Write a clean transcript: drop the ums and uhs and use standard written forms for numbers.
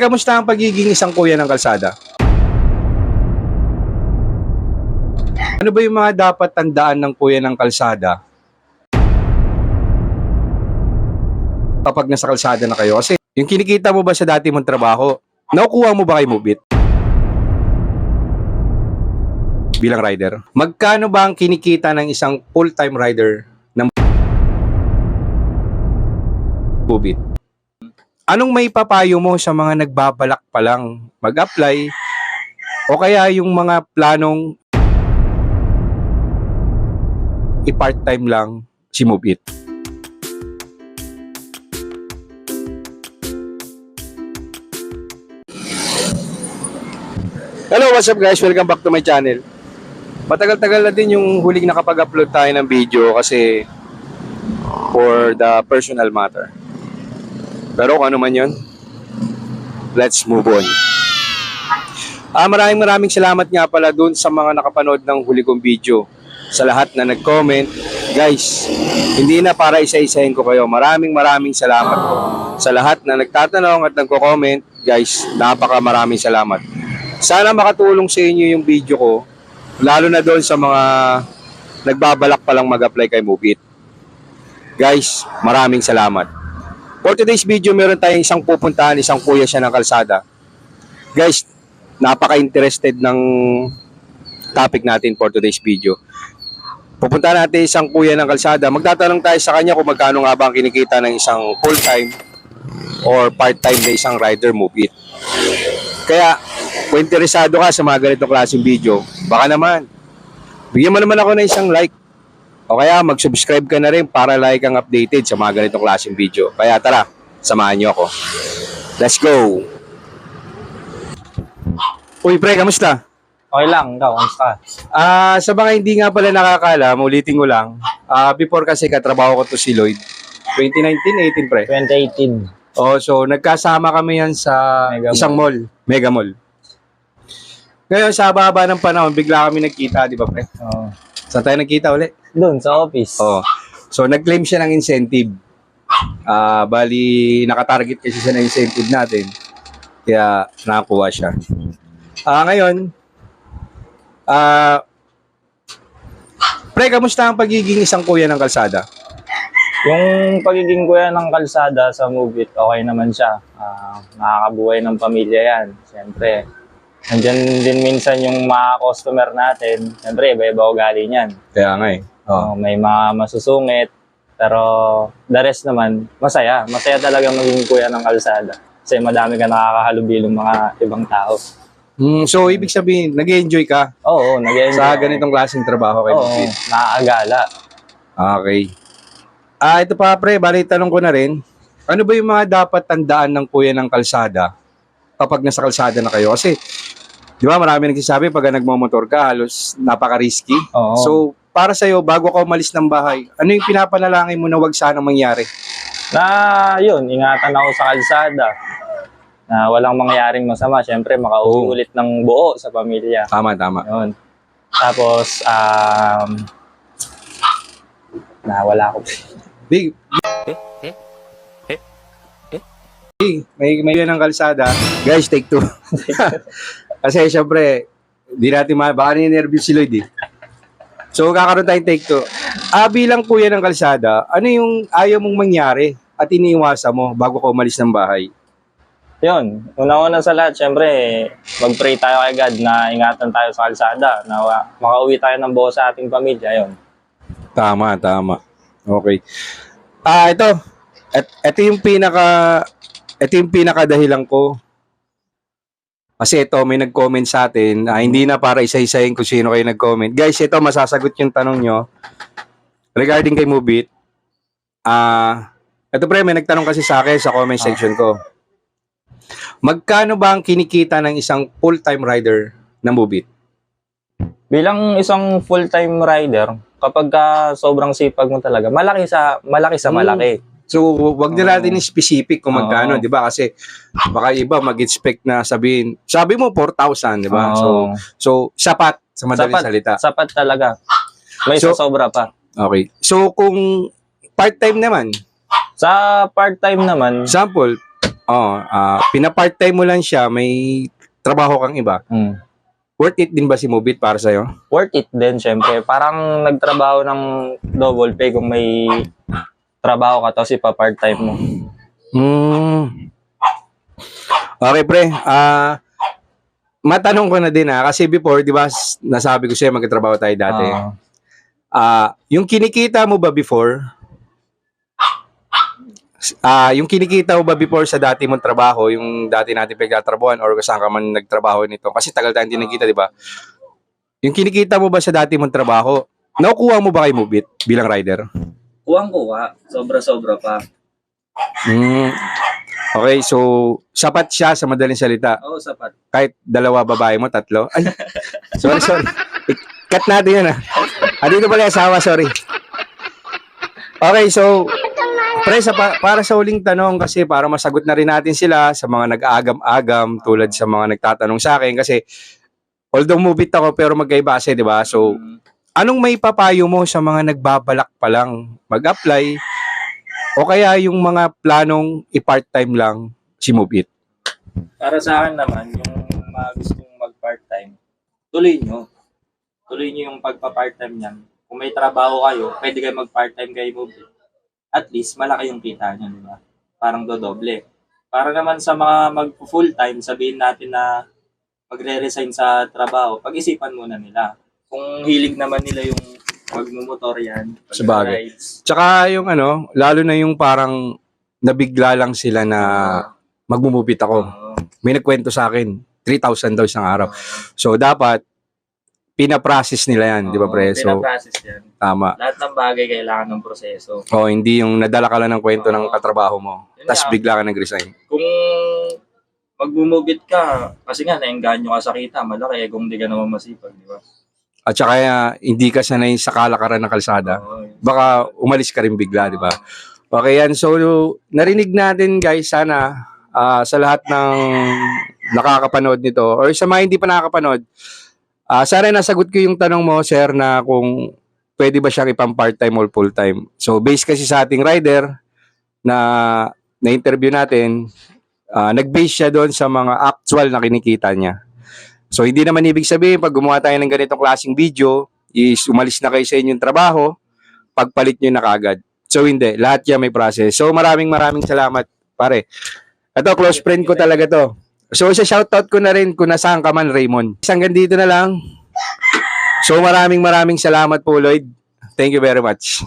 Kamusta ang pagiging isang kuya ng kalsada? Ano ba yung mga dapat tandaan ng kuya ng kalsada kapag nasa kalsada na kayo? Kasi yung kinikita mo ba sa dati mong trabaho, nakukuha mo ba kay Mubit bilang rider? Magkano ba ang kinikita ng isang full-time rider ng Mubit? Anong may papayo mo sa mga nagbabalak pa lang mag-apply o kaya yung mga planong i-part-time lang si Mubit? Hello, what's up guys? Welcome back to my channel. Matagal-tagal na din yung huling nakapag-upload tayo ng video kasi for the personal matter. Pero kung ano man yun, let's move on. Maraming salamat nga pala dun sa mga nakapanood ng huli kong video. Sa lahat na nag-comment. Guys, hindi na para isa-isahin ko kayo. Maraming salamat po. Sa lahat na nagtatanong at nagko-comment, guys, maraming salamat. Sana makatulong sa inyo yung video ko, lalo na doon sa mga nagbabalak palang mag-apply kay Mubit. Guys, maraming salamat. For today's video, meron tayong isang pupuntahan, isang kuya siya ng kalsada. Guys, napaka-interested ng topic natin for today's video. Pupuntahan natin isang kuya ng kalsada. Magtatanong tayo sa kanya kung magkano nga ba ang kinikita ng isang full-time or part-time na isang rider Mubit. Kaya, kung interesado ka sa mga ganitong klaseng video, baka naman, bigyan mo naman ako ng isang like. O kaya mag-subscribe ka na rin para like ang updated sa mga ganitong klaseng video. Kaya tara, samahan niyo ako. Let's go! Uy pre, kamusta? Okay lang, ikaw, kamusta? Sa mga hindi nga pala nakakaalam, ulitin ko lang. Before kasi katrabaho ko to si Lloyd. 2019, 18 pre. 2018. Oh, so nagkasama kami yan sa Mega isang mall. Mega Mall. Ngayon, sa haba ng panahon, bigla kami nagkita, di ba pre? Oo. Saan tayo nagkita ulit? Doon, sa office. Oh. So nag-claim siya ng incentive. Bali naka-target kasi siya ng incentive natin. Kaya nakakuha siya. Ngayon, pre, kamusta ang pagiging isang kuya ng kalsada? Yung pagiging kuya ng kalsada sa Mubit, okay naman siya. Nakakabuhay ng pamilya yan. Siyempre, nandyan din minsan yung mga customer natin. Siyempre, iba-iba ugali niyan. Kaya nga eh. May mga masusungit. Pero the rest naman, masaya. Masaya talaga maging kuya ng kalsada. Kasi madami ka nakakahalubilo mga ibang tao. So, ibig sabihin, nag-enjoy ka Oo, nag-enjoy sa ako. ganitong klaseng trabaho kay Oo, Mubit? nakakagala. Okay. Ito pa pre, bali tanong ko na rin. Ano ba yung mga dapat tandaan ng kuya ng kalsada kapag nasa kalsada na kayo? Kasi, di ba marami nagsasabi pag nagmamotor ka, halos napaka-risky. Oo. So, para sa'yo, bago ka umalis ng bahay, ano yung pinapanalangin mo na wag sanang mangyari? Na yun, ingatan ako sa kalsada. Na walang mangyaring masama. Siyempre, makauwi ulit ng buo sa pamilya. Tama. Yun. Tapos, wala ko. Big. May kuya ng kalsada. Guys, take two. Kasi syempre, di natin baka ninervous si Lloyd eh. So, kakaroon tayong take two. Bilang kuya ng kalsada, ano yung ayaw mong mangyari at iniiwasan mo bago ka umalis ng bahay? Yun. Una-una sa lahat, siyempre, mag-pray tayo kay God na ingatan tayo sa kalsada. Na makauwi tayo ng buo sa ating pamilya. Yun. Tama. Okay. Ito yung pinaka-dahilan ko. Kasi ito, may nag-comment sa atin. Hindi na para isa-isahin kung sino kayo nag-comment. Guys, ito, masasagot yung tanong nyo. Regarding kay Mubit. Ito pre, may nagtanong kasi sa akin sa comment section ko. Magkano ba ang kinikita ng isang full-time rider ng Mubit? Bilang isang full-time rider, kapag sobrang sipag mo talaga, malaki sa malaki. So, wag na natin specific kung magkano, Oo. 'di ba? Kasi baka iba mag-expect na sabi mo 4,000, 'di ba? Oo. So sapat sa madaling salita. Sapat talaga. May So, sobra pa. Okay. So kung part-time naman, Sa part-time naman, example, pina-part-time mo lang siya, may trabaho kang iba. Worth it din ba si Move It para sa'yo? Worth it din, syempre. Parang nagtrabaho ng double pay kung may trabaho ka tapos ipa-part-time mo. Okay, pre. Matanong ko na din kasi before, di ba, nasabi ko sa'yo magkatrabaho tayo dati. Yung kinikita mo ba before, sa dati mong trabaho, yung dati natin pinagtatrabuhan or kung saan ka man nagtrabaho nito, kasi tagal tayong hindi nagkita, di ba? Yung kinikita mo ba sa dati mong trabaho, nakukuha mo ba kay Move It bilang rider? Kuwang-kuha. Sobra-sobra pa. Okay, so sapat siya sa madaling salita. Oo, sapat. Kahit dalawa babae mo, tatlo. Ay, sorry. Cut natin yan dito pala yung asawa, sorry. Okay, so pre, para sa huling tanong kasi para masagot na rin natin sila sa mga nag-aagam-agam tulad sa mga nagtatanong sa akin kasi although Move It ako pero magkaiba kasi, di ba? So, anong may papayo mo sa mga nagbabalak pa lang mag-apply o kaya yung mga planong i-part-time lang si Move It? Para sa akin naman, yung mga gustong mag-part-time, tuloy nyo. Tuloy nyo yung pagpa-part-time niyan. Kung may trabaho kayo, pwede kayo mag-part-time kay Move It. At least, malaki yung kita nyo, di ba? Parang dodoble. Para naman sa mga mag-full-time, sabihin natin na magre-resign sa trabaho, pag-isipan muna nila. Kung hilig naman nila yung magmumotor yan, Sabagay. Tsaka yung lalo na yung parang nabigla lang sila na magmumupit ako. May nagkwento sa akin, 3,000 daw isang araw. So, dapat, pinaprocess nila yan, di ba, pre? So, pinaprocess yan. Tama. Lahat ng bagay kailangan ng proseso. Hindi yung nadala ka lang ng kwento ng katrabaho mo, tapos bigla ka nag-resign. Kung magbumubit ka, kasi nga, naengganyo ka sa kita, malaki, kung di ka naman masipag, di ba? At saka hindi ka sanay sa kalakaran ng kalsada. Baka umalis ka rin bigla, di ba? Okay yan. So, narinig natin guys, sana sa lahat ng nakakapanood nito or sa mga hindi pa nakakapanood, sana nasagot ko yung tanong mo, sir, na kung pwede ba siyang ipang part-time or full-time. So, based kasi sa ating rider na na-interview natin, nag-base siya doon sa mga actual na kinikita niya. So, hindi naman ibig sabihin, pag gumawa tayo ng ganitong klaseng video, is umalis na kayo sa inyong trabaho, pagpalit nyo na kagad. So, hindi. Lahat yan may process. So, maraming salamat, pare. Ito, close friend ko talaga to. So, isa shoutout ko na rin kung nasaan ka man, Raymond. Hanggang dito na lang. So, maraming salamat po, Lloyd. Thank you very much.